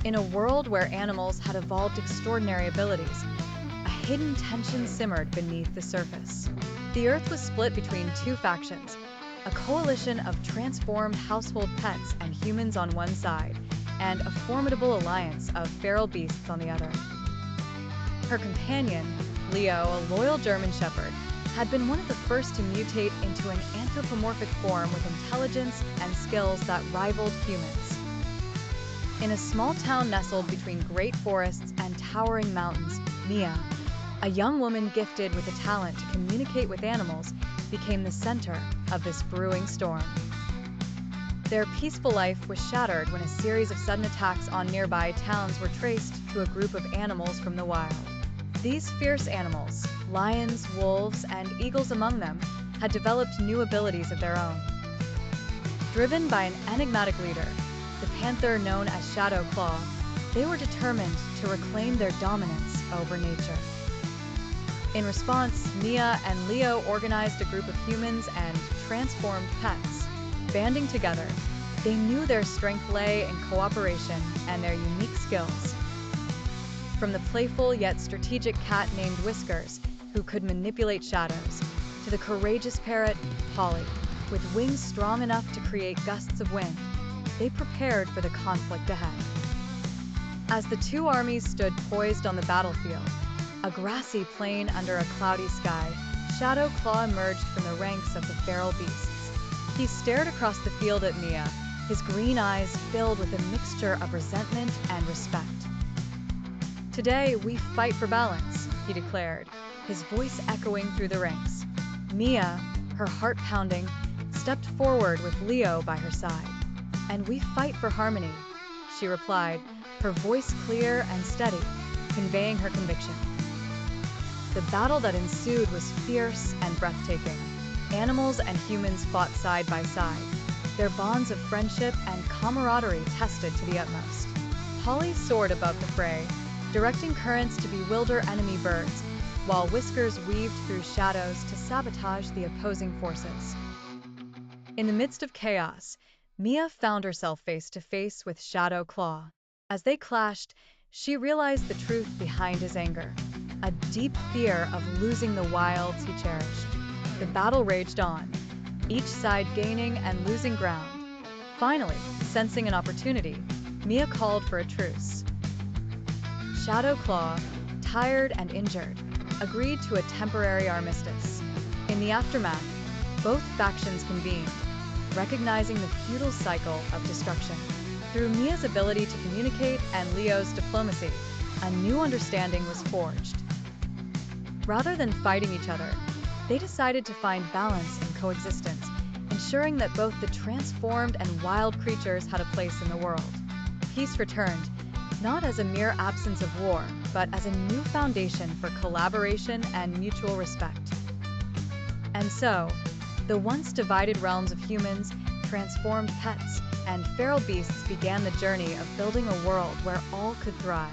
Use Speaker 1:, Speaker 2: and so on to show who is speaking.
Speaker 1: In a world where animals had evolved extraordinary abilities, a hidden tension simmered beneath the surface. The Earth was split between two factions, a coalition of transformed household pets and humans on one side, and a formidable alliance of feral beasts on the other. Her companion, Leo, a loyal German shepherd, had been one of the first to mutate into an anthropomorphic form with intelligence and skills that rivaled humans. In a small town nestled between great forests and towering mountains, Mia, a young woman gifted with a talent to communicate with animals, became the center of this brewing storm. Their peaceful life was shattered when a series of sudden attacks on nearby towns were traced to a group of animals from the wild. These fierce animals, lions, wolves, and eagles among them, had developed new abilities of their own. Driven by an enigmatic leader, the panther known as Shadow Claw, they were determined to reclaim their dominance over nature. In response, Mia and Leo organized a group of humans and transformed pets. Banding together, they knew their strength lay in cooperation and their unique skills. From the playful yet strategic cat named Whiskers, who could manipulate shadows, to the courageous parrot, Polly, with wings strong enough to create gusts of wind, they prepared for the conflict ahead. As the two armies stood poised on the battlefield, a grassy plain under a cloudy sky, Shadow Claw emerged from the ranks of the feral beasts. He stared across the field at Mia, his green eyes filled with a mixture of resentment and respect. "Today, we fight for balance," he declared, his voice echoing through the ranks. Mia, her heart pounding, stepped forward with Leo by her side. "And we fight for harmony," she replied, her voice clear and steady, conveying her conviction. The battle that ensued was fierce and breathtaking. Animals and humans fought side by side, their bonds of friendship and camaraderie tested to the utmost. Polly soared above the fray, directing currents to bewilder enemy birds, while Whiskers weaved through shadows to sabotage the opposing forces. In the midst of chaos, Mia found herself face to face with Shadow Claw. As they clashed, she realized the truth behind his anger, a deep fear of losing the wilds he cherished. The battle raged on, each side gaining and losing ground. Finally, sensing an opportunity, Mia called for a truce. Shadow Claw, tired and injured, agreed to a temporary armistice. In the aftermath, both factions convened, recognizing the futile cycle of destruction. Through Mia's ability to communicate and Leo's diplomacy, a new understanding was forged. Rather than fighting each other, they decided to find balance in coexistence, ensuring that both the transformed and wild creatures had a place in the world. Peace returned, not as a mere absence of war, but as a new foundation for collaboration and mutual respect. And so, the once divided realms of humans, transformed pets, and feral beasts began the journey of building a world where all could thrive.